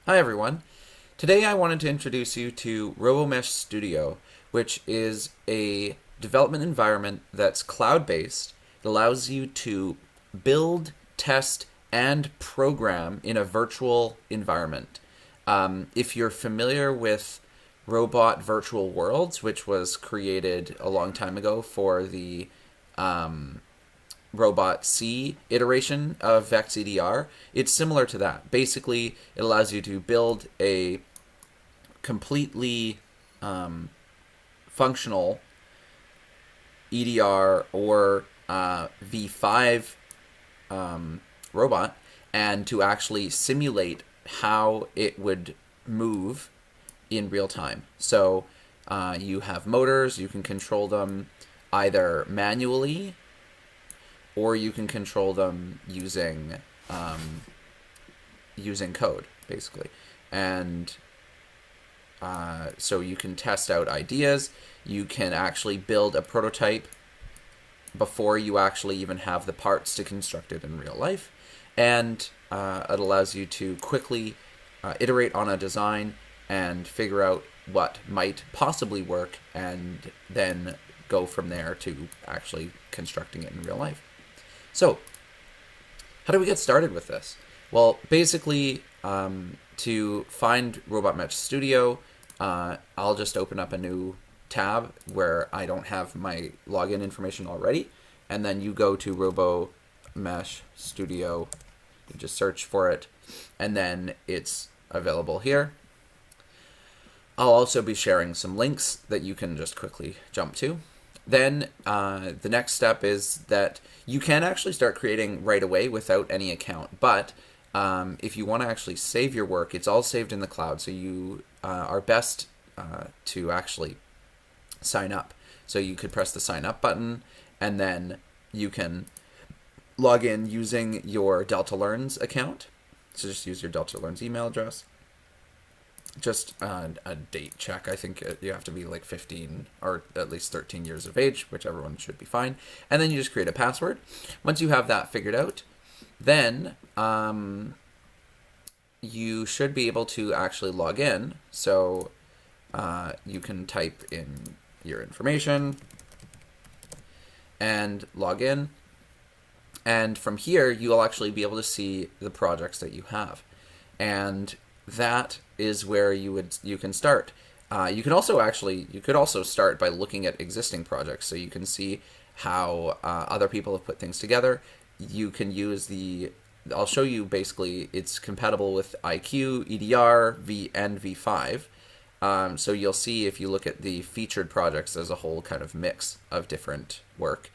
Hi everyone. Today I wanted to introduce you to RoboMesh Studio, which is a development environment that's cloud-based. It allows you to build, test, and program in a virtual environment. If you're familiar with Robot Virtual Worlds, which was created a long time ago for the Robot C iteration of VEX EDR, it's similar to that. Basically, it allows you to build a completely functional EDR or V5 robot and to actually simulate how it would move in real time. So you have motors, you can control them either manually or you can control them using using code, basically. And so you can test out ideas. You can actually build a prototype before you actually even have the parts to construct it in real life. And it allows you to quickly iterate on a design and figure out what might possibly work and then go from there to actually constructing it in real life. So, how do we get started with this? Well, basically, to find RobotMesh Studio, I'll just open up a new tab where I don't have my login information already, and then you go to RobotMesh Studio, you just search for it, and then it's available here. I'll also be sharing some links that you can just quickly jump to. Then the next step is that you can actually start creating right away without any account. But if you want to actually save your work, it's all saved in the cloud. So you are best to actually sign up. So you could press the sign up button, and then you can log in using your Delta Learns account. So just use your Delta Learns email address. Just a date check. I think you have to be like 15 or at least 13 years of age, whichever one should be fine. And then you just create a password. Once you have that figured out, then you should be able to actually log in. So you can type in your information and log in. And from here, you'll actually be able to see the projects that you have. And that is where you can start. You could also start by looking at existing projects, so you can see how other people have put things together. You can use I'll show you basically it's compatible with IQ, EDR, and V5. So you'll see if you look at the featured projects as a whole kind of mix of different work.